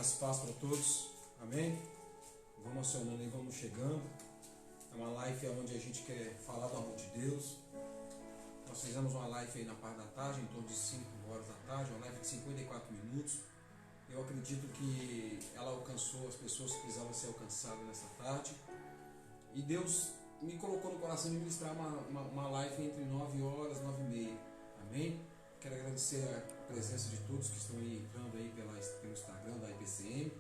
Graças e paz para todos, amém? Vamos acionando aí, vamos chegando. É uma live onde a gente quer falar do amor de Deus. Nós fizemos uma live aí na parte da tarde, em torno de 5 horas da tarde, uma live de 54 minutos. Eu acredito que ela alcançou as pessoas que precisavam ser alcançadas nessa tarde. E Deus me colocou no coração de ministrar uma live entre 9 horas e 9 e meia, amém? Quero agradecer a presença de todos que estão aí entrando aí pelo Instagram da IPCM.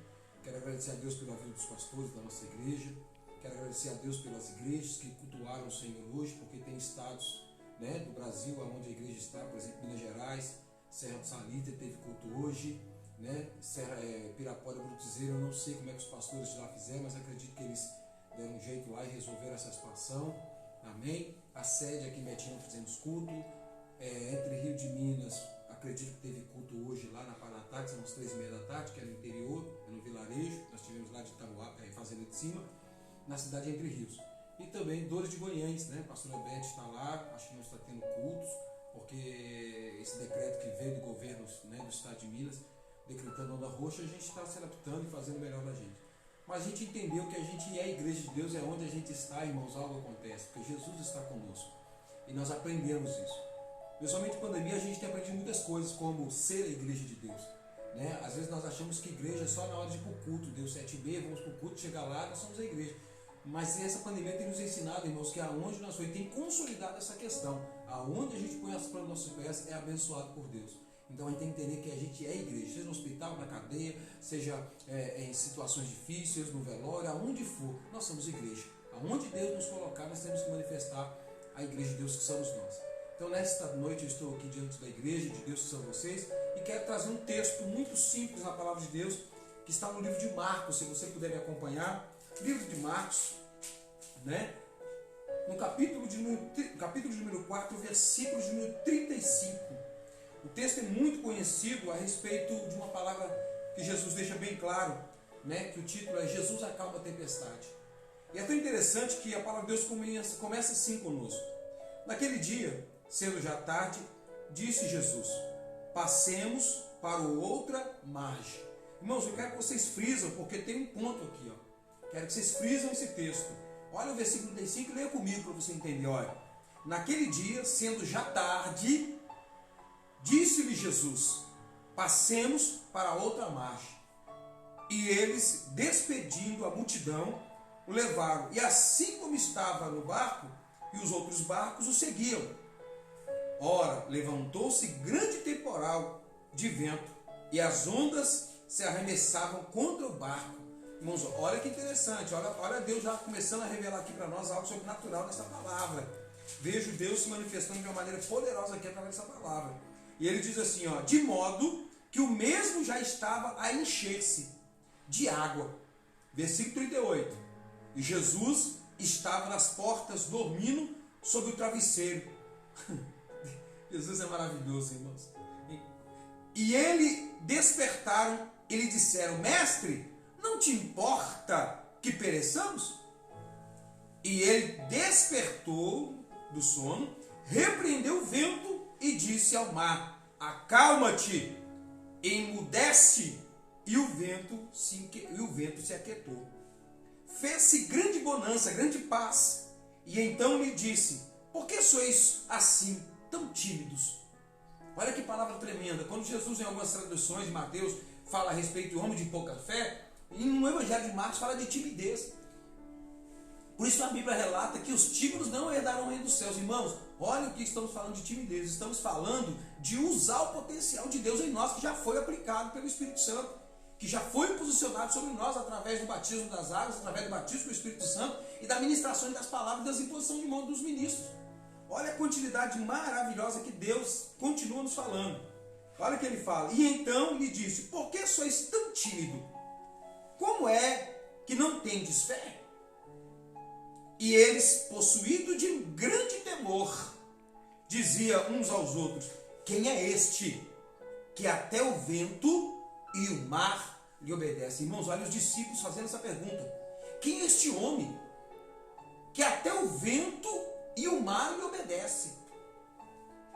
Quero agradecer a Deus pela vida dos pastores da nossa igreja. Quero agradecer a Deus pelas igrejas que cultuaram o Senhor hoje, porque tem estados, do Brasil onde a igreja está, por exemplo, Minas Gerais, Serra do Salita teve culto hoje, Pirapora, Brutizeiro, eu não sei como é que os pastores de lá fizeram, mas acredito que eles deram um jeito lá e resolveram essa situação, amém? A sede aqui em Betinho fizemos culto. Entre Rio de Minas, acredito que teve culto hoje lá na Panatá, que são as 3h30 da tarde, que é no interior, é no vilarejo. Nós tivemos lá de Itabuá, Fazenda de Cima, na cidade de Entre Rios. E também Dores de Goiânia, a pastora Beth está lá, acho que não está tendo cultos, porque esse decreto que veio do governo do estado de Minas, decretando onda roxa, a gente está se adaptando e fazendo o melhor da gente. Mas a gente entendeu que a gente é a igreja de Deus, é onde a gente está, irmãos, algo acontece, porque Jesus está conosco. E nós aprendemos isso. Principalmente na pandemia, a gente tem aprendido muitas coisas, como ser a igreja de Deus. Às vezes nós achamos que igreja é só na hora de ir para o culto, deu 7h30, vamos para o culto, chegar lá, nós somos a igreja. Mas essa pandemia tem nos ensinado, irmãos, que aonde nós foi, tem consolidado essa questão. Aonde a gente põe as plantas dos nossos pés é abençoado por Deus. Então a gente tem que entender que a gente é a igreja, seja no hospital, na cadeia, seja em situações difíceis, no velório, aonde for, nós somos igreja. Aonde Deus nos colocar, nós temos que manifestar a igreja de Deus que somos nós. Então nesta noite eu estou aqui diante da igreja de Deus que são vocês e quero trazer um texto muito simples na palavra de Deus que está no livro de Marcos, se você puder me acompanhar. Livro de Marcos, no capítulo de número 4, versículo de número 35. O texto é muito conhecido a respeito de uma palavra que Jesus deixa bem claro, que o título é Jesus acalma a tempestade. E é tão interessante que a palavra de Deus começa assim conosco. Naquele dia, sendo já tarde, disse Jesus: passemos para outra margem. Irmãos, eu quero que vocês frisam, porque tem um ponto aqui. Quero que vocês frisam esse texto. Olha o versículo 35 e leia comigo para você entender. Olha, naquele dia, sendo já tarde, disse-lhe Jesus: passemos para outra margem. E eles, despedindo a multidão, o levaram. E assim como estava no barco, e os outros barcos o seguiam. Ora, levantou-se grande temporal de vento, e as ondas se arremessavam contra o barco. Irmãos, olha que interessante, olha Deus já começando a revelar aqui para nós algo sobrenatural nessa palavra. Vejo Deus se manifestando de uma maneira poderosa aqui através dessa palavra. E ele diz assim, de modo que o mesmo já estava a encher-se de água. Versículo 38. E Jesus estava nas portas dormindo sobre o travesseiro. Jesus é maravilhoso, irmãos. E ele despertaram e lhe disseram: mestre, não te importa que pereçamos? E ele despertou do sono, repreendeu o vento e disse ao mar: acalma-te, emudece. E o vento se aquietou. Fez-se grande bonança, grande paz. E então lhe disse: por que sois assim tão tímidos? Olha que palavra tremenda. Quando Jesus, em algumas traduções de Mateus, fala a respeito de homem de pouca fé, e no Evangelho de Marcos fala de timidez. Por isso a Bíblia relata que os tímidos não herdarão o reino dos céus. Irmãos, olha o que estamos falando de timidez. Estamos falando de usar o potencial de Deus em nós, que já foi aplicado pelo Espírito Santo, que já foi posicionado sobre nós através do batismo das águas, através do batismo do Espírito Santo e da ministração das palavras e das imposições de mão dos ministros. Olha a quantidade maravilhosa que Deus continua nos falando. Olha o que ele fala. E então lhe disse: por que sois tão tímido? Como é que não tendes fé? E eles, possuídos de um grande temor, diziam uns aos outros: quem é este que até o vento e o mar lhe obedecem? Irmãos, olha os discípulos fazendo essa pergunta: quem é este homem que até o vento e o mar lhe obedecem?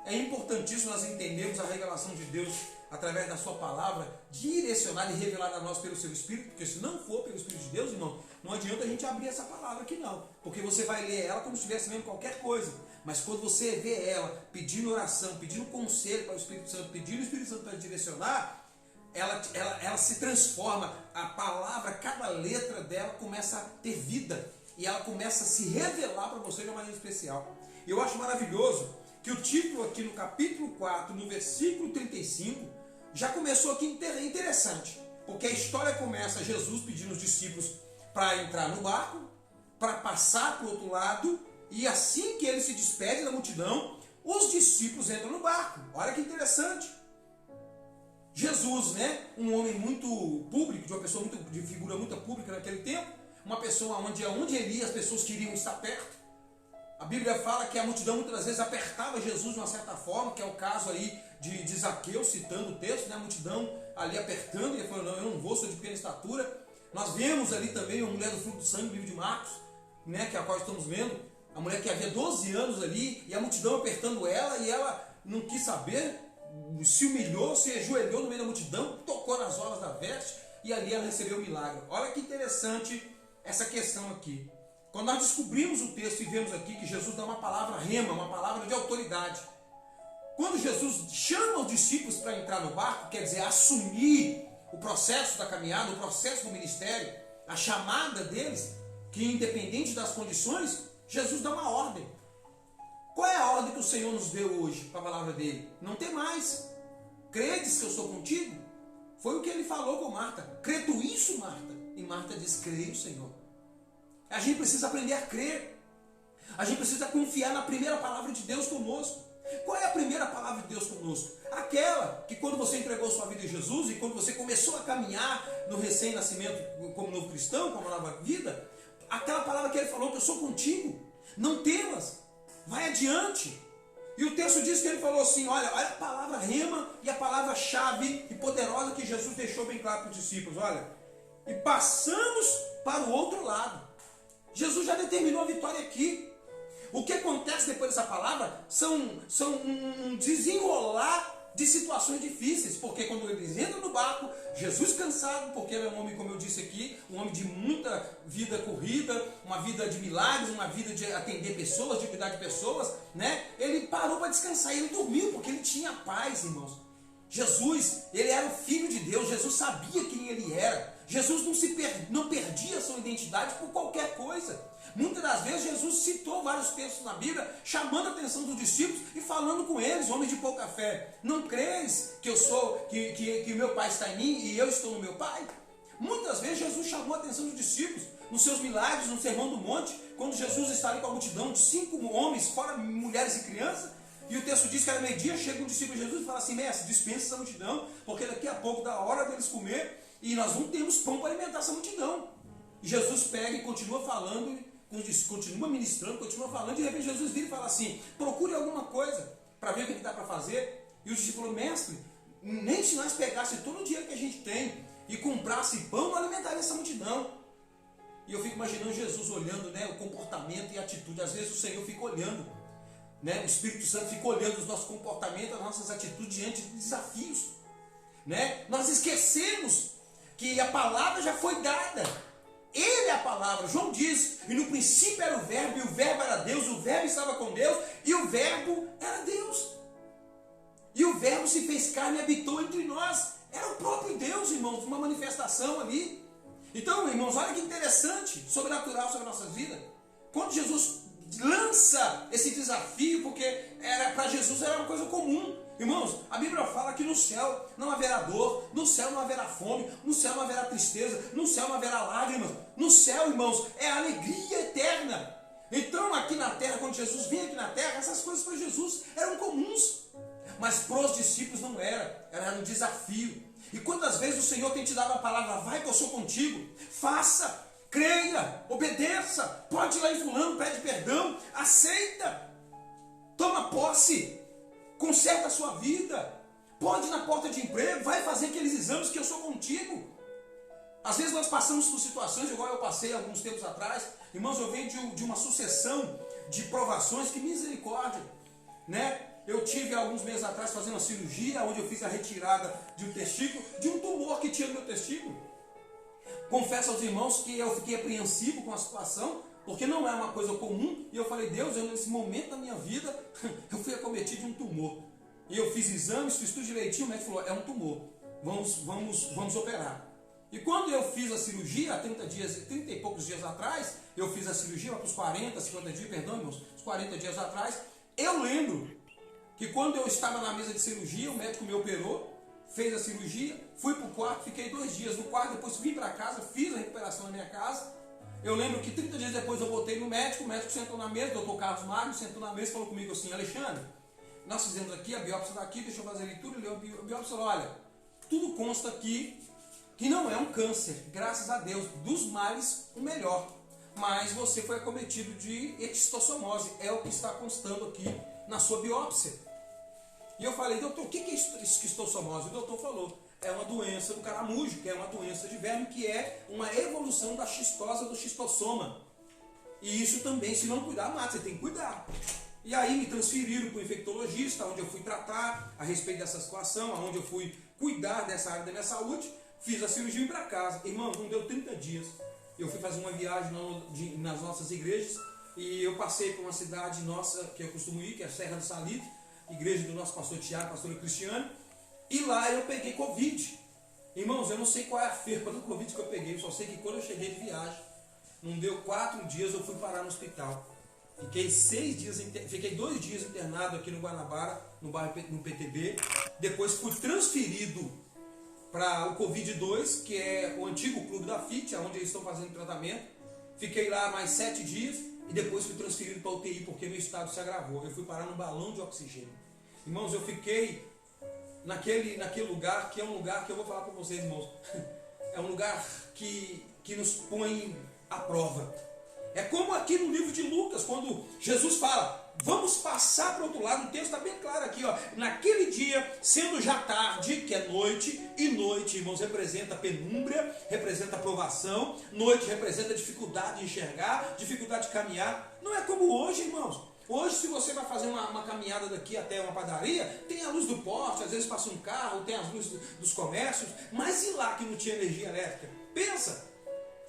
É importantíssimo nós entendermos a revelação de Deus através da sua palavra, direcionada e revelada a nós pelo seu Espírito, porque se não for pelo Espírito de Deus, irmão, não adianta a gente abrir essa palavra aqui não, porque você vai ler ela como se estivesse lendo qualquer coisa, mas quando você vê ela pedindo oração, pedindo conselho para o Espírito Santo, pedindo o Espírito Santo para direcionar, ela se transforma, a palavra, cada letra dela começa a ter vida, e ela começa a se revelar para você de uma maneira especial. E eu acho maravilhoso que o título aqui no capítulo 4, no versículo 35, já começou aqui interessante, porque a história começa Jesus pedindo os discípulos para entrar no barco, para passar para o outro lado, e assim que ele se despede da multidão, os discípulos entram no barco. Olha que interessante. Jesus, né, um homem muito público, de uma pessoa de figura muito pública naquele tempo, uma pessoa onde ele ia, as pessoas queriam estar perto. A Bíblia fala que a multidão muitas das vezes apertava Jesus de uma certa forma, que é o caso aí de Zaqueu, citando o texto, né? A multidão ali apertando, e ele falou, não, eu não vou, sou de pequena estatura. Nós vemos ali também uma mulher do fruto do sangue, no livro de Marcos, né? Que é a qual estamos vendo, a mulher que havia 12 anos ali, e a multidão apertando ela, e ela não quis saber, se humilhou, se ajoelhou no meio da multidão, tocou nas orlas da veste, e ali ela recebeu o milagre. Olha que interessante essa questão aqui. Quando nós descobrimos o texto e vemos aqui que Jesus dá uma palavra rema, uma palavra de autoridade. Quando Jesus chama os discípulos para entrar no barco, quer dizer, assumir o processo da caminhada, o processo do ministério, a chamada deles, que independente das condições, Jesus dá uma ordem. Qual é a ordem que o Senhor nos deu hoje para a palavra dele? Não tem mais. Credes que eu sou contigo? Foi o que ele falou com Marta. Crê tu isso, Marta? E Marta diz, creio, Senhor. A gente precisa aprender a crer. A gente precisa confiar na primeira palavra de Deus conosco. Qual é a primeira palavra de Deus conosco? Aquela que quando você entregou sua vida a Jesus e quando você começou a caminhar no recém-nascimento como novo cristão, como nova vida, aquela palavra que ele falou, que eu sou contigo. Não temas, vai adiante. E o texto diz que ele falou assim, olha a palavra rema e a palavra-chave e poderosa que Jesus deixou bem claro para os discípulos. Olha, e passamos para o outro lado. Jesus já determinou a vitória aqui. O que acontece depois dessa palavra são um desenrolar de situações difíceis, porque quando eles entram no barco, Jesus cansado, porque ele é um homem, como eu disse aqui, um homem de muita vida corrida, uma vida de milagres, uma vida de atender pessoas, de cuidar de pessoas, né? Ele parou para descansar, ele dormiu, porque ele tinha paz, irmãos. Jesus, ele era o Filho de Deus, Jesus sabia quem ele era. Jesus não perdia a sua identidade por qualquer coisa. Muitas das vezes Jesus citou vários textos na Bíblia, chamando a atenção dos discípulos e falando com eles, homens de pouca fé. Não crees que eu sou, que meu Pai está em mim e eu estou no meu Pai? Muitas vezes Jesus chamou a atenção dos discípulos nos seus milagres, no Sermão do Monte, quando Jesus está ali com a multidão de 5 homens, fora mulheres e crianças. E o texto diz que era meio-dia, chega um discípulo de Jesus e fala assim, mestre, dispensa essa multidão, porque daqui a pouco dá a hora deles comer e nós não temos pão para alimentar essa multidão. E Jesus pega e continua falando, continua ministrando, continua falando, e de repente Jesus vira e fala assim, procure alguma coisa para ver o que dá para fazer. E o discípulo, mestre, nem se nós pegássemos todo o dinheiro que a gente tem e comprasse pão, não alimentaria essa multidão. E eu fico imaginando Jesus olhando, né, o comportamento e a atitude. Às vezes o Senhor fica olhando, né, o Espírito Santo fica olhando os nossos comportamentos, as nossas atitudes diante de desafios, né? Nós esquecemos que a palavra já foi dada. Ele é a palavra. João diz, e no princípio era o verbo, e o verbo era Deus, o verbo estava com Deus, e o verbo era Deus. E o verbo se fez carne e habitou entre nós. Era o próprio Deus, irmãos, uma manifestação ali. Então, irmãos, olha que interessante, sobrenatural sobre nossas vidas. Quando Jesus lança esse desafio, porque para Jesus era uma coisa comum. Irmãos, a Bíblia fala que no céu não haverá dor, no céu não haverá fome, no céu não haverá tristeza, no céu não haverá lágrimas. No céu, irmãos, é alegria eterna. Então, aqui na terra, quando Jesus vinha aqui na terra, essas coisas para Jesus eram comuns. Mas para os discípulos não era um desafio. E quantas vezes o Senhor tem te dado a palavra, vai que eu sou contigo, faça, creia, obedeça, pode ir lá em fulano, pede perdão, aceita, toma posse, conserta a sua vida, pode ir na porta de emprego, vai fazer aqueles exames que eu sou contigo. Às vezes nós passamos por situações, igual eu passei alguns tempos atrás, irmãos, eu venho de uma sucessão de provações, que misericórdia, né? eu tive alguns meses atrás fazendo uma cirurgia, onde eu fiz a retirada de um testículo, de um tumor que tinha no meu testículo. Confesso aos irmãos que eu fiquei apreensivo com a situação, porque não é uma coisa comum, e eu falei, Deus, nesse momento da minha vida, eu fui acometido de um tumor. E eu fiz exames, fiz tudo direitinho, o médico falou, é um tumor, vamos operar. E quando eu fiz a cirurgia, há 30 e poucos dias atrás, eu fiz a cirurgia, para os 40, 50 dias, perdão, irmãos, os 40 dias atrás, eu lembro que quando eu estava na mesa de cirurgia, o médico me operou, fez a cirurgia, fui para o quarto, fiquei 2 dias no quarto, depois vim para casa, fiz a recuperação na minha casa. Eu lembro que 30 dias depois eu voltei no médico, o médico sentou na mesa, o doutor Carlos Magno sentou na mesa e falou comigo assim, Alexandre, nós fizemos aqui, a biópsia daqui, deixa eu fazer a leitura, ele leu a biópsia, falou, olha, tudo consta aqui que não é um câncer, graças a Deus, dos males o melhor, mas você foi acometido de esquistossomose, é o que está constando aqui na sua biópsia. E eu falei, doutor, o que é esquistossomose? O doutor falou, é uma doença do caramujo, que é uma doença de verme, que é uma evolução da xistosa do xistossoma. E isso também, se não cuidar, mata, você tem que cuidar. E aí me transferiram para o infectologista, onde eu fui tratar a respeito dessa situação, onde eu fui cuidar dessa área da minha saúde, fiz a cirurgia e vim para casa. Irmão, não deu 30 dias. Eu fui fazer uma viagem nas nossas igrejas, e eu passei por uma cidade nossa, que eu costumo ir, que é a Serra do Salitre, igreja do nosso pastor Tiago, pastor Cristiano, e lá eu peguei Covid. Irmãos, eu não sei qual é a ferpa do Covid que eu peguei, eu só sei que quando eu cheguei de viagem, não deu 4 dias, eu fui parar no hospital. Fiquei 2 dias internado aqui no Guanabara, no PTB, depois fui transferido para o Covid-2, que é o antigo clube da FIT, onde eles estão fazendo tratamento. Fiquei lá mais 7 dias, e depois fui transferido para a UTI, porque meu estado se agravou. Eu fui parar num balão de oxigênio. Irmãos, eu fiquei naquele lugar, que é um lugar que eu vou falar para vocês, irmãos. É um lugar que nos põe à prova. É como aqui no livro de Lucas, quando Jesus fala, vamos passar para o outro lado, o texto está bem claro aqui, ó. Naquele dia, sendo já tarde, que é noite, e noite, irmãos, representa penumbra, representa provação, noite representa dificuldade de enxergar, dificuldade de caminhar. Não é como hoje, irmãos. Hoje, se você vai fazer uma caminhada daqui até uma padaria, tem a luz do poste, às vezes passa um carro, tem as luzes dos comércios, mas e lá que não tinha energia elétrica? Pensa!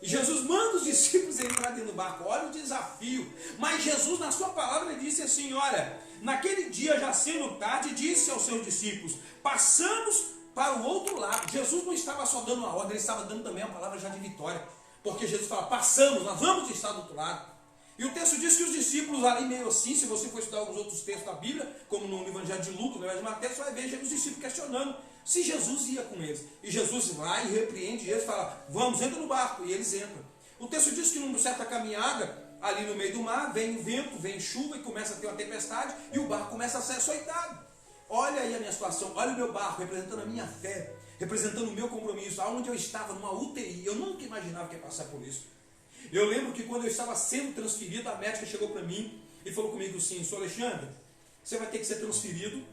E Jesus manda os discípulos entrar dentro do barco. Olha o desafio. Mas Jesus, na sua palavra, ele disse assim, olha, naquele dia, já sendo tarde, disse aos seus discípulos, passamos para o outro lado. Jesus não estava só dando uma ordem, ele estava dando também a palavra já de vitória. Porque Jesus fala, passamos, nós vamos estar do outro lado. E o texto diz que os discípulos ali meio assim, se você for estudar alguns outros textos da Bíblia, como no Evangelho de Lucas, no Evangelho de Mateus, você vai ver os discípulos questionando se Jesus ia com eles. E Jesus vai e repreende eles, fala, vamos, entra no barco. E eles entram. O texto diz que numa certa caminhada, ali no meio do mar, vem o vento, vem chuva e começa a ter uma tempestade e o barco começa a ser açoitado. Olha aí a minha situação, olha o meu barco, representando a minha fé, representando o meu compromisso, aonde eu estava, numa UTI. Eu nunca imaginava que ia passar por isso. Eu lembro que quando eu estava sendo transferido, a médica chegou para mim e falou comigo assim, senhor Alexandre, você vai ter que ser transferido,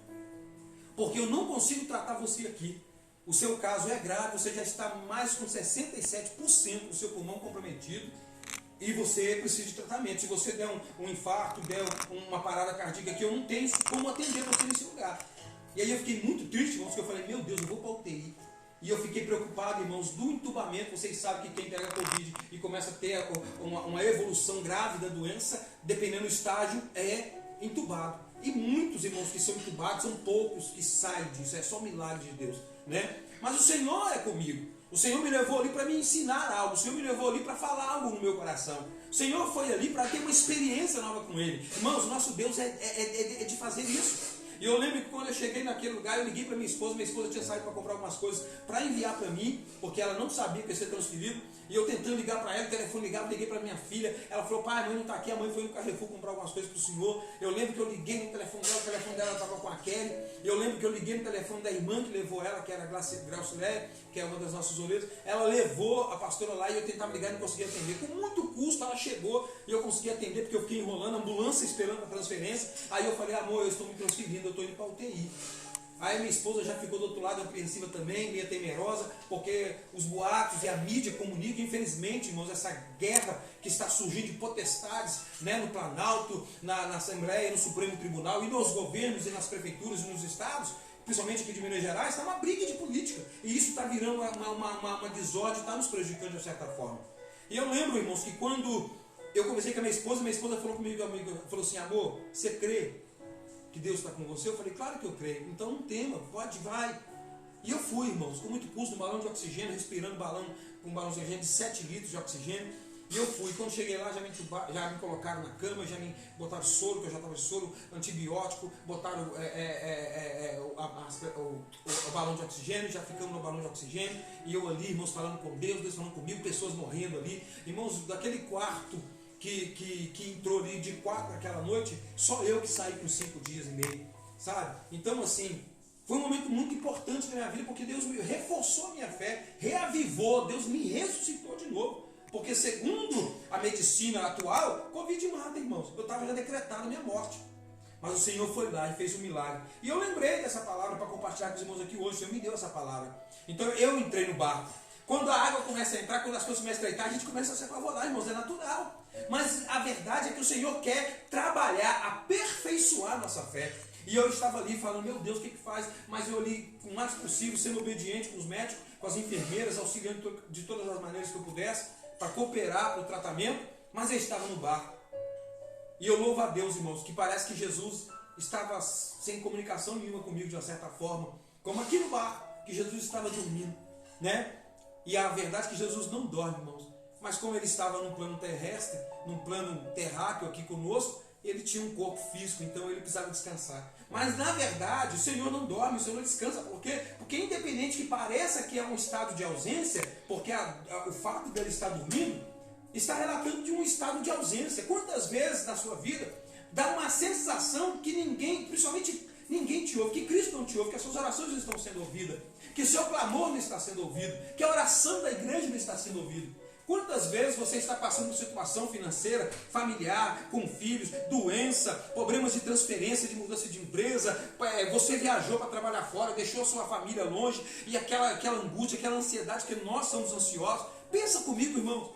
porque eu não consigo tratar você aqui. O seu caso é grave, você já está mais com 67% do seu pulmão comprometido e você precisa de tratamento. Se você der um infarto, der uma parada cardíaca aqui, eu não tenho como atender você nesse lugar. E aí eu fiquei muito triste, irmãos, porque eu falei, meu Deus, eu vou para a UTI. E eu fiquei preocupado, irmãos, do entubamento. Vocês sabem que quem pega Covid e começa a ter uma evolução grave da doença, dependendo do estágio, é entubado. E muitos irmãos que são entubados, são poucos que saem disso, é só milagre de Deus, né? Mas o Senhor é comigo. O Senhor me levou ali para me ensinar algo. O Senhor me levou ali para falar algo no meu coração. O Senhor foi ali para ter uma experiência nova com Ele. Irmãos, nosso Deus é de fazer isso. E eu lembro que quando eu cheguei naquele lugar, eu liguei para minha esposa tinha saído para comprar algumas coisas para enviar para mim, porque ela não sabia que ia ser transferido, e eu tentando ligar para ela, o telefone ligava, liguei para minha filha, ela falou, pai, a mãe não está aqui, a mãe foi no Carrefour comprar algumas coisas para o senhor. Eu lembro que eu liguei no telefone dela, o telefone dela estava com a Kelly, e eu lembro que eu liguei no telefone da irmã que levou ela, que era a Graucileia, que é uma das nossas orelhas, ela levou a pastora lá e eu tentava ligar e não conseguia atender. Com muito custo ela chegou e eu consegui atender, porque eu fiquei enrolando, a ambulância esperando a transferência. Aí eu falei, amor, eu estou me transferindo, eu estou indo para a UTI. Aí minha esposa já ficou do outro lado, apreensiva também, meio temerosa, porque os boatos e a mídia comunicam, infelizmente, irmãos, essa guerra que está surgindo de potestades, né, no Planalto, na Assembleia, no Supremo Tribunal, e nos governos, e nas prefeituras, e nos estados, principalmente aqui de Minas Gerais, está uma briga de política. E isso está virando uma desordem, está nos prejudicando de certa forma. E eu lembro, irmãos, que quando eu conversei com a minha esposa falou comigo, falou assim: amor, você crê que Deus está com você? Eu falei: claro que eu creio. Então não tema, pode, vai. E eu fui, irmãos, com muito pulso, no balão de oxigênio, respirando com um balão de oxigênio de 7 litros de oxigênio. E eu fui. Quando cheguei lá, já me colocaram na cama, já me botaram soro, que eu já estava de soro, antibiótico, botaram o balão de oxigênio, já ficamos no balão de oxigênio. E eu ali, irmãos, falando com Deus falando comigo, pessoas morrendo ali. Irmãos, daquele quarto que entrou ali de 4 naquela noite, só eu que saí por 5 dias e meio, sabe? Então, assim, foi um momento muito importante na minha vida, porque Deus me reforçou a minha fé, reavivou, Deus me ressuscitou de novo. Porque segundo a medicina atual, Covid mata, irmãos. Eu estava já decretado a minha morte. Mas o Senhor foi lá e fez um milagre. E eu lembrei dessa palavra para compartilhar com os irmãos aqui hoje. O Senhor me deu essa palavra. Então eu entrei no barco. Quando a água começa a entrar, quando as coisas começam a estreitar, a gente começa a se apavorar, irmãos. É natural. Mas a verdade é que o Senhor quer trabalhar, aperfeiçoar a nossa fé. E eu estava ali falando: meu Deus, o que faz? Mas eu ali, o mais possível, sendo obediente com os médicos, com as enfermeiras, auxiliando de todas as maneiras que eu pudesse, para cooperar para o tratamento, mas eu estava no barco. E eu louvo a Deus, irmãos, que parece que Jesus estava sem comunicação nenhuma comigo, de uma certa forma, como aqui no barco, que Jesus estava dormindo, né? E a verdade é que Jesus não dorme, irmãos, mas como ele estava num plano terrestre, num plano terráqueo aqui conosco, ele tinha um corpo físico, então ele precisava descansar. Mas na verdade o Senhor não dorme, o Senhor não descansa. Por quê? Porque independente que pareça que é um estado de ausência, porque o fato dele estar dormindo está relatando de um estado de ausência. Quantas vezes na sua vida dá uma sensação que ninguém, principalmente ninguém te ouve, que Cristo não te ouve, que as suas orações não estão sendo ouvidas, que o seu clamor não está sendo ouvido, que a oração da igreja não está sendo ouvida. Quantas vezes você está passando por situação financeira, familiar, com filhos, doença, problemas de transferência, de mudança de empresa, você viajou para trabalhar fora, deixou a sua família longe, e aquela angústia, aquela ansiedade, que nós somos ansiosos. Pensa comigo, irmão.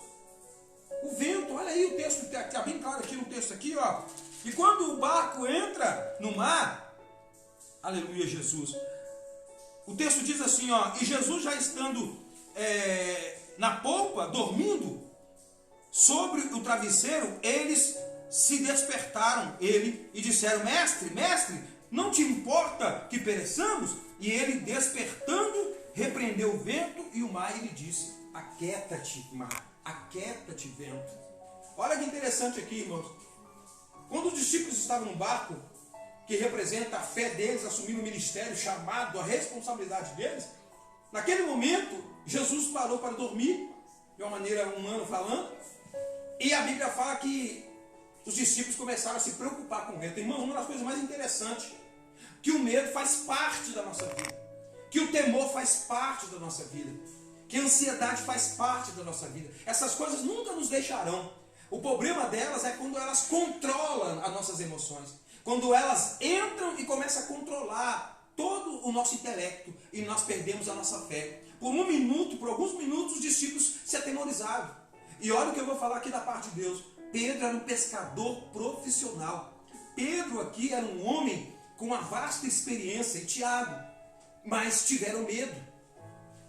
O vento, olha aí o texto, está bem claro aqui no texto aqui, ó. E quando o barco entra no mar, aleluia, Jesus. O texto diz assim, ó: e Jesus já estando na polpa, dormindo, sobre o travesseiro, eles se despertaram, e disseram: mestre, não te importa que pereçamos? E ele, despertando, repreendeu o vento e o mar, e lhe disse: aquieta-te, mar, aquieta-te, vento. Olha que interessante aqui, irmãos. Quando os discípulos estavam no barco, que representa a fé deles, assumindo o ministério, chamado, a responsabilidade deles, naquele momento, Jesus parou para dormir, de uma maneira humana falando, e a Bíblia fala que os discípulos começaram a se preocupar com o vento. Irmão, uma das coisas mais interessantes, que o medo faz parte da nossa vida, que o temor faz parte da nossa vida, que a ansiedade faz parte da nossa vida. Essas coisas nunca nos deixarão. O problema delas é quando elas controlam as nossas emoções, quando elas entram e começam a controlar todo o nosso intelecto, e nós perdemos a nossa fé. Por alguns minutos, os discípulos se atemorizaram. E olha o que eu vou falar aqui da parte de Deus. Pedro era um pescador profissional. Pedro aqui era um homem com uma vasta experiência, e Tiago, mas tiveram medo.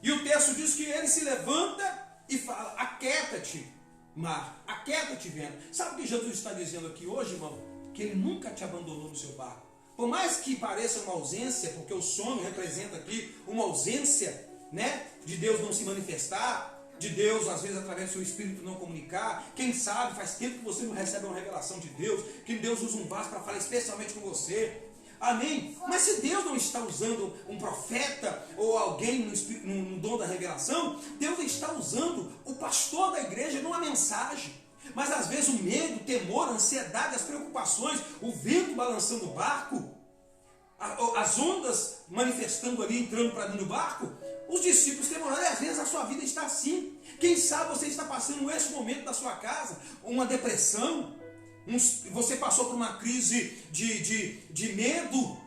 E o texto diz que ele se levanta e fala: aquieta-te, mar, aquieta-te, vento. Sabe o que Jesus está dizendo aqui hoje, irmão? Que ele nunca te abandonou no seu barco. Por mais que pareça uma ausência, porque o sono representa aqui uma ausência, né, de Deus não se manifestar, de Deus, às vezes, através do seu Espírito não comunicar. Quem sabe, faz tempo que você não recebe uma revelação de Deus, que Deus usa um vaso para falar especialmente com você. Amém? Mas se Deus não está usando um profeta ou alguém no dom da revelação, Deus está usando o pastor da igreja numa mensagem. Mas às vezes o medo, o temor, a ansiedade, as preocupações, o vento balançando o barco, as ondas manifestando ali, entrando para dentro do barco, os discípulos demoraram. E às vezes a sua vida está assim. Quem sabe você está passando esse momento da sua casa, uma depressão, você passou por uma crise de medo,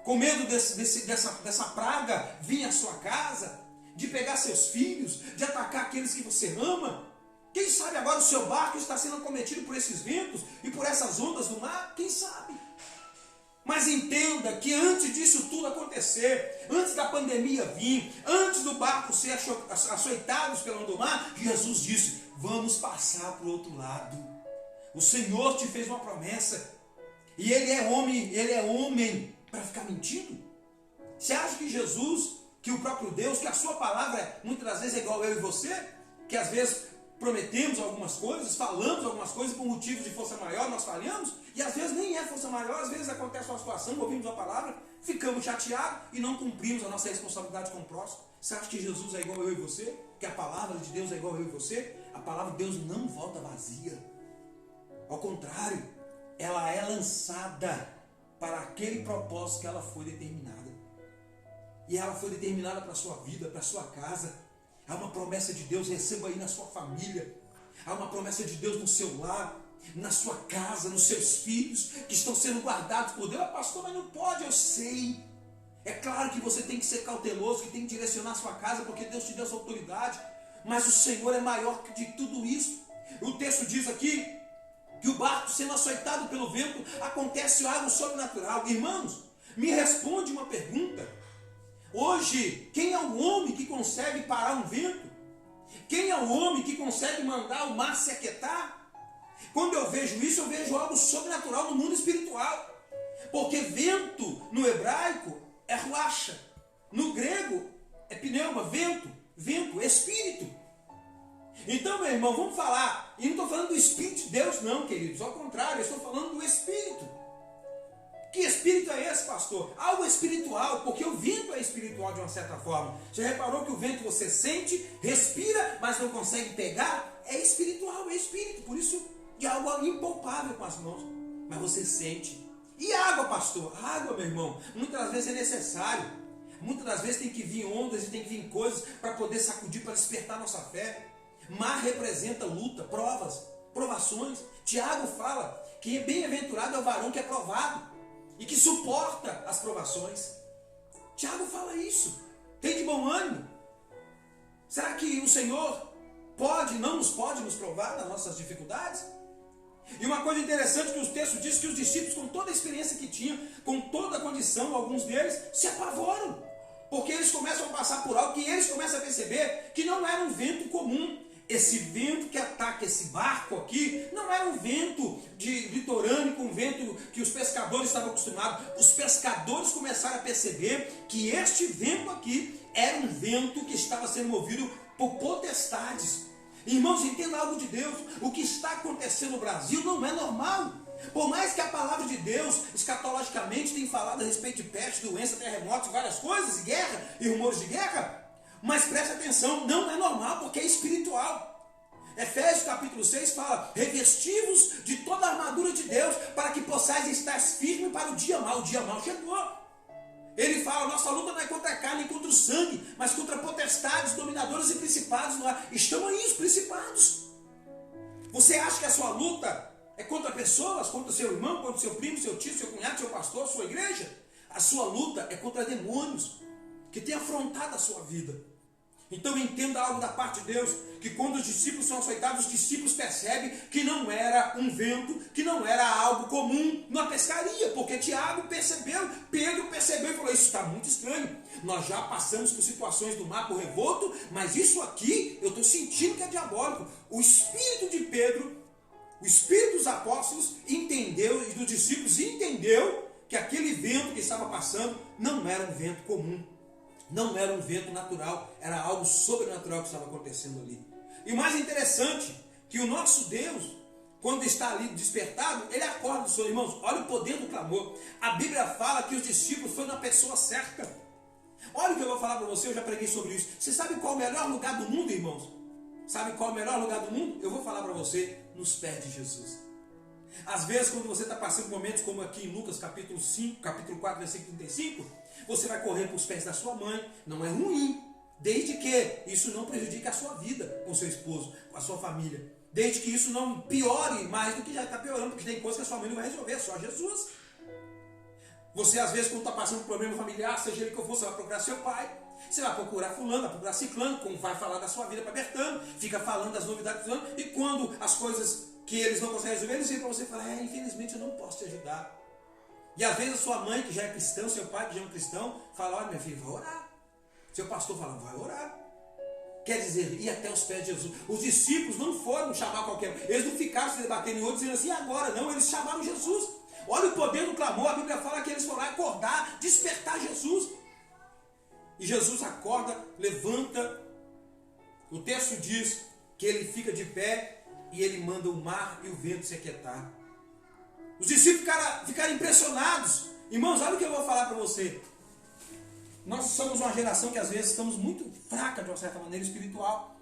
com medo dessa praga vir à sua casa, de pegar seus filhos, de atacar aqueles que você ama. Quem sabe agora o seu barco está sendo acometido por esses ventos e por essas ondas do mar? Quem sabe? Mas entenda que antes disso tudo acontecer, antes da pandemia vir, antes do barco ser açoitado pela onda do mar, Jesus disse: vamos passar para o outro lado. O Senhor te fez uma promessa. E Ele é homem para ficar mentindo? Você acha que Jesus, que o próprio Deus, que a sua palavra muitas das vezes é igual eu e você? Que às vezes prometemos algumas coisas, falamos algumas coisas por motivos de força maior, nós falhamos, e às vezes nem é força maior, às vezes acontece uma situação, ouvimos a palavra, ficamos chateados e não cumprimos a nossa responsabilidade com o próximo. Você acha que Jesus é igual eu e você? Que a palavra de Deus é igual eu e você? A palavra de Deus não volta vazia. Ao contrário, ela é lançada para aquele propósito que ela foi determinada. E ela foi determinada para a sua vida, para a sua casa. Há uma promessa de Deus, receba aí na sua família. Há uma promessa de Deus no seu lar, na sua casa, nos seus filhos, que estão sendo guardados por Deus. Pastor, mas não pode, eu sei. É claro que você tem que ser cauteloso, que tem que direcionar a sua casa, porque Deus te deu essa autoridade. Mas o Senhor é maior que de tudo isso. O texto diz aqui que o barco sendo açoitado pelo vento, acontece algo sobrenatural. Irmãos, me responde uma pergunta. Hoje, quem é o homem que consegue parar um vento? Quem é o homem que consegue mandar o mar se aquietar? Quando eu vejo isso, eu vejo algo sobrenatural no mundo espiritual. Porque vento, no hebraico, é ruacha. No grego, é pneuma, vento, espírito. Então, meu irmão, vamos falar. E não estou falando do Espírito de Deus, não, queridos. Ao contrário, eu estou falando do Espírito. Que espírito é esse, pastor? Algo espiritual, porque o vento é espiritual de uma certa forma. Você reparou que o vento você sente, respira, mas não consegue pegar? É espiritual, é espírito. Por isso, é algo impalpável com as mãos. Mas você sente. E água, pastor? Água, meu irmão, muitas das vezes é necessário. Muitas das vezes tem que vir ondas e tem que vir coisas para poder sacudir, para despertar nossa fé. Mar representa luta, provas, provações. Tiago fala que bem-aventurado é o varão que é provado e que suporta as provações. Tiago fala isso. Tem de bom ânimo. Será que o Senhor não nos provar nas nossas dificuldades? E uma coisa interessante que o texto diz que os discípulos, com toda a experiência que tinham, com toda a condição, alguns deles se apavoram. Porque eles começam a passar por algo que eles começam a perceber que não era um vento comum. Esse vento que ataca esse barco aqui não era um vento litorâneo, um vento que os pescadores estavam acostumados. Os pescadores começaram a perceber que este vento aqui era um vento que estava sendo movido por potestades. Irmãos, entenda algo de Deus. O que está acontecendo no Brasil não é normal. Por mais que a palavra de Deus, escatologicamente, tenha falado a respeito de peste, doença, terremotos, várias coisas, guerra e rumores de guerra, mas preste atenção, não é normal, porque é espiritual. Efésios capítulo 6 fala: revestivos de toda a armadura de Deus, para que possais estar firmes para o dia mau. O dia mau chegou. Ele fala: nossa luta não é contra a carne, nem contra o sangue, mas contra potestades, dominadores e principados no ar. Estão aí os principados. Você acha que a sua luta é contra pessoas, contra seu irmão, contra seu primo, seu tio, seu cunhado, seu pastor, sua igreja? A sua luta é contra demônios que têm afrontado a sua vida. Então entenda algo da parte de Deus, que quando os discípulos são açoitados, os discípulos percebem que não era um vento, que não era algo comum na pescaria, porque Tiago percebeu, Pedro percebeu e falou: isso está muito estranho, nós já passamos por situações do mar por revolto, mas isso aqui eu estou sentindo que é diabólico. O espírito de Pedro, o espírito dos apóstolos entendeu, e dos discípulos entendeu que aquele vento que estava passando não era um vento comum. Não era um vento natural, era algo sobrenatural que estava acontecendo ali. E o mais interessante, que o nosso Deus, quando está ali despertado, ele acorda os seus irmãos. Olha o poder do clamor. A Bíblia fala que os discípulos foram na pessoa certa. Olha o que eu vou falar para você, eu já preguei sobre isso. Você sabe qual é o melhor lugar do mundo, irmãos? Sabe qual é o melhor lugar do mundo? Eu vou falar para você, nos pés de Jesus. Às vezes, quando você está passando momentos como aqui em Lucas capítulo 5, capítulo 4, versículo 35, você vai correr para os pés da sua mãe. Não é ruim, desde que isso não prejudique a sua vida com seu esposo, com a sua família. Desde que isso não piore mais do que já está piorando, porque tem coisas que a sua mãe não vai resolver, é só Jesus. Você às vezes quando está passando por problema familiar, seja ele que for, você vai procurar seu pai. Você vai procurar fulano, vai procurar ciclano, como vai falar da sua vida para Bertano, fica falando das novidades do fulano, e quando as coisas que eles não conseguem resolver, eles vêm para você e falam, infelizmente eu não posso te ajudar. E às vezes a sua mãe, que já é cristã, seu pai, que já é um cristão, fala, olha minha filha, vai orar. Seu pastor fala, vai orar. Quer dizer, ir até os pés de Jesus. Os discípulos não foram chamar qualquer um. Eles não ficaram se debatendo em outros, dizendo assim, agora não, eles chamaram Jesus. Olha o poder do clamor, a Bíblia fala que eles foram lá acordar, despertar Jesus. E Jesus acorda, levanta. O texto diz que ele fica de pé e ele manda o mar e o vento se aquietar. Os discípulos ficaram impressionados. Irmãos, olha o que eu vou falar para você. Nós somos uma geração que às vezes estamos muito fraca de uma certa maneira espiritual.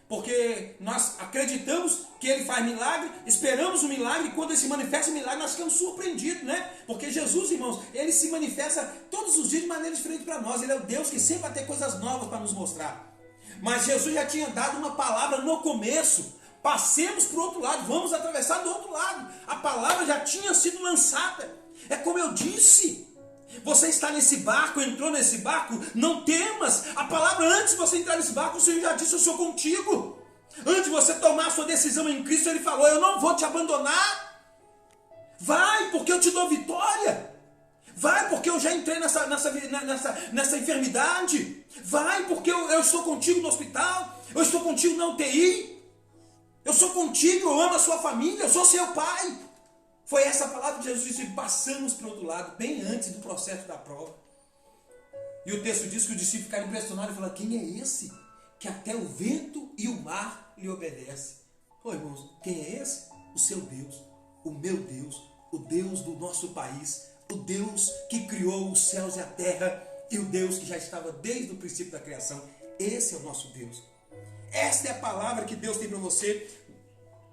Porque nós acreditamos que ele faz milagre, esperamos o milagre, e quando ele se manifesta o milagre, nós ficamos surpreendidos, né? Porque Jesus, irmãos, ele se manifesta todos os dias de maneira diferente para nós. Ele é o Deus que sempre vai ter coisas novas para nos mostrar. Mas Jesus já tinha dado uma palavra no começo. Passemos para o outro lado, vamos atravessar do outro lado. A palavra já tinha sido lançada. É como eu disse. Você está nesse barco, entrou nesse barco, não temas. A palavra, antes de você entrar nesse barco, o Senhor já disse, eu sou contigo. Antes de você tomar a sua decisão em Cristo, Ele falou, eu não vou te abandonar. Vai, porque eu te dou vitória. Vai, porque eu já entrei nessa enfermidade. Vai, porque eu estou contigo no hospital. Eu estou contigo na UTI. Eu sou contigo, eu amo a sua família, eu sou seu pai. Foi essa palavra que Jesus disse, passamos para o outro lado, bem antes do processo da prova. E o texto diz que os discípulos ficaram impressionados e falaram, quem é esse? Que até o vento e o mar lhe obedecem. Ô irmãos, quem é esse? O seu Deus, o meu Deus, o Deus do nosso país, o Deus que criou os céus e a terra, e o Deus que já estava desde o princípio da criação. Esse é o nosso Deus. Esta é a palavra que Deus tem para você.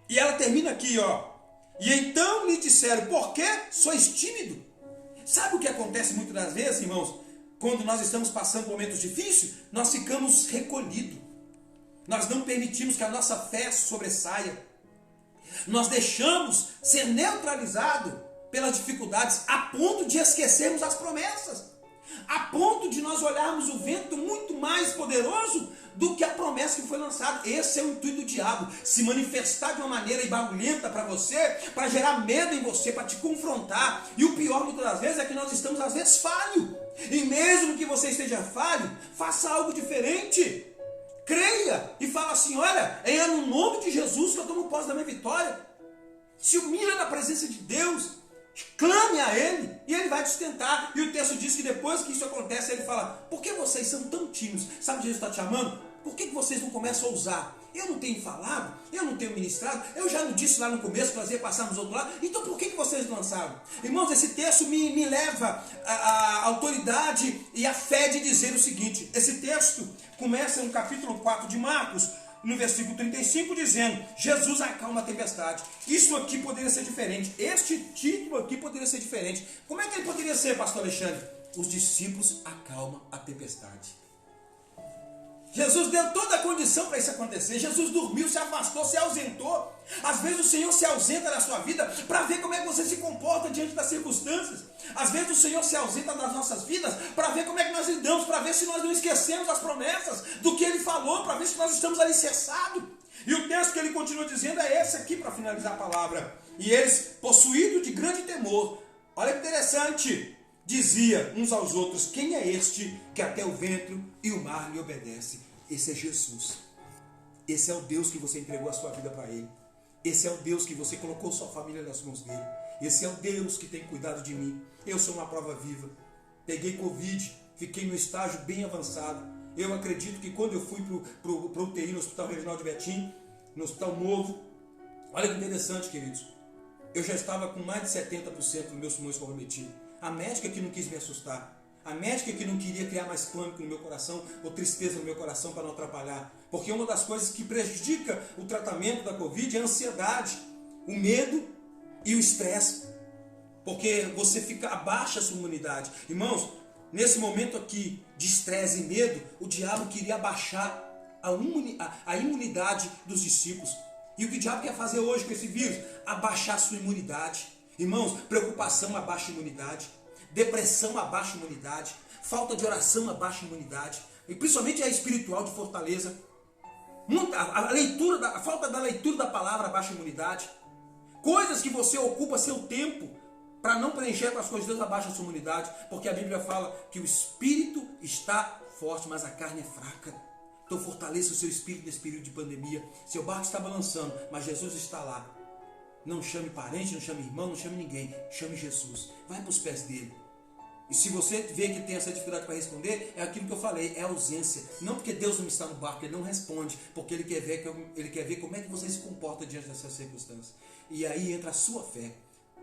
E ela termina aqui, ó. E então lhe disseram, por que sois tímido? Sabe o que acontece muitas das vezes, irmãos? Quando nós estamos passando momentos difíceis, nós ficamos recolhidos. Nós não permitimos que a nossa fé sobressaia. Nós deixamos ser neutralizado pelas dificuldades, a ponto de esquecermos as promessas. A ponto de nós olharmos o vento muito mais poderoso do que a promessa que foi lançada. Esse é o intuito do diabo, se manifestar de uma maneira barulhenta para você, para gerar medo em você, para te confrontar. E o pior muitas das vezes é que nós estamos às vezes falhos. E mesmo que você esteja falho, faça algo diferente. Creia e fala assim, olha, é no nome de Jesus que eu tomo posse da minha vitória. Se humilha na presença de Deus. Clame a Ele e Ele vai te sustentar. E o texto diz que depois que isso acontece, Ele fala, por que vocês são tão tímidos? Sabe o que Jesus está te chamando? Por que vocês não começam a usar? Eu não tenho falado, eu não tenho ministrado, eu já não disse lá no começo, fazer passarmos do outro lado. Então por que vocês lançaram? Irmãos, esse texto me leva a autoridade e a fé de dizer o seguinte. Esse texto começa no capítulo 4 de Marcos, no versículo 35, dizendo, Jesus acalma a tempestade. Isso aqui poderia ser diferente. Este título aqui poderia ser diferente. Como é que ele poderia ser, pastor Alexandre? Os discípulos acalmam a tempestade. Jesus deu toda a condição para isso acontecer. Jesus dormiu, se afastou, se ausentou. Às vezes o Senhor se ausenta da sua vida para ver como é que você se comporta diante das circunstâncias. Às vezes o Senhor se ausenta das nossas vidas para ver como é que nós lidamos, para ver se nós não esquecemos as promessas do que Ele falou, para ver se nós estamos alicerçados. E o texto que ele continua dizendo é esse aqui para finalizar a palavra. E eles, possuídos de grande temor, olha que interessante, dizia uns aos outros, quem é este que até o vento e o mar lhe obedece? Esse é Jesus. Esse é o Deus que você entregou a sua vida para Ele. Esse é o Deus que você colocou sua família nas mãos dele. Esse é o Deus que tem cuidado de mim. Eu sou uma prova viva. Peguei Covid, fiquei no estágio bem avançado. Eu acredito que quando eu fui para o UTI no Hospital Regional de Betim, no Hospital Novo, olha que interessante, queridos. Eu já estava com mais de 70% dos meus pulmões comprometidos. A médica que não quis me assustar. A médica que não queria criar mais pânico no meu coração ou tristeza no meu coração para não atrapalhar. Porque uma das coisas que prejudica o tratamento da Covid é a ansiedade, o medo e o estresse. Porque você fica abaixa a sua imunidade. Irmãos, nesse momento aqui de estresse e medo, o diabo queria abaixar a imunidade dos discípulos. E o que o diabo quer fazer hoje com esse vírus? Abaixar a sua imunidade. Irmãos, preocupação abaixa a imunidade. depressão abaixa a imunidade, falta de oração abaixa a imunidade, e principalmente a espiritual de fortaleza. A falta da leitura da palavra abaixa a imunidade. Coisas que você ocupa seu tempo para não preencher com as coisas de Deus abaixa a sua imunidade, porque a Bíblia fala que o espírito está forte, mas a carne é fraca. Então fortaleça o seu espírito nesse período de pandemia. Seu barco está balançando, mas Jesus está lá. Não chame parente, não chame irmão, não chame ninguém. Chame Jesus. Vai para os pés dele. E se você vê que tem essa dificuldade para responder, é aquilo que eu falei, é ausência. Não porque Deus não está no barco, ele não responde, porque ele quer ver como é que você se comporta diante dessas circunstâncias. E aí entra a sua fé.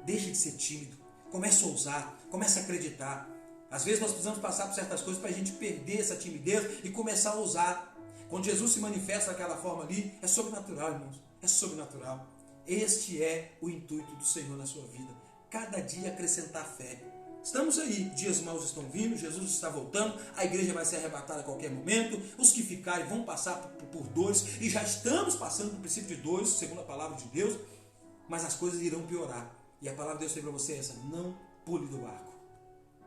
Deixe de ser tímido. Comece a ousar, comece a acreditar. Às vezes nós precisamos passar por certas coisas para a gente perder essa timidez e começar a ousar. Quando Jesus se manifesta daquela forma ali, é sobrenatural, irmãos. É sobrenatural. Este é o intuito do Senhor na sua vida. Cada dia acrescentar fé. Estamos aí, dias maus estão vindo, Jesus está voltando, a igreja vai ser arrebatada a qualquer momento, os que ficarem vão passar por dores, e já estamos passando por princípio de dores, segundo a palavra de Deus, mas as coisas irão piorar. E a palavra de Deus tem para você essa: não pule do barco,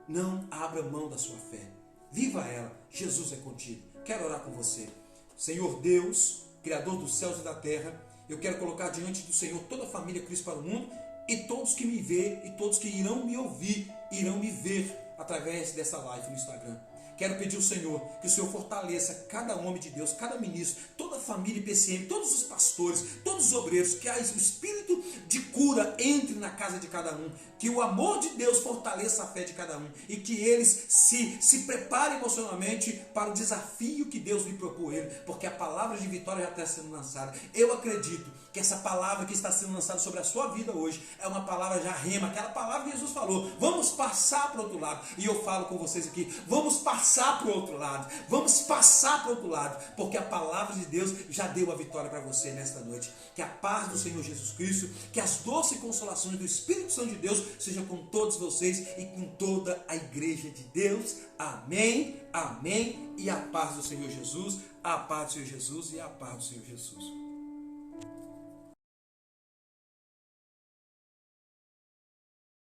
não abra mão da sua fé, viva ela, Jesus é contigo. Quero orar com você. Senhor Deus, Criador dos céus e da terra, eu quero colocar diante do Senhor toda a família Cristo para o Mundo, e todos que me vê e todos que irão me ouvir, irão me ver através dessa live no Instagram. Quero pedir ao Senhor que o Senhor fortaleça cada homem de Deus, cada ministro, toda a família IPCM, todos os pastores, todos os obreiros, que o espírito de cura entre na casa de cada um, que o amor de Deus fortaleça a fé de cada um e que eles se preparem emocionalmente para o desafio que Deus lhe propôs ele, porque a palavra de vitória já está sendo lançada. Eu acredito que essa palavra que está sendo lançada sobre a sua vida hoje é uma palavra já rema, aquela palavra que Jesus falou: vamos passar para o outro lado. E eu falo com vocês aqui: vamos passar para o outro lado, vamos passar para o outro lado, porque a palavra de Deus já deu a vitória para você nesta noite. Que a paz do Senhor Jesus Cristo, que as doces consolações do Espírito Santo de Deus sejam com todos vocês e com toda a igreja de Deus. Amém, amém. E a paz do Senhor Jesus, a paz do Senhor Jesus e a paz do Senhor Jesus.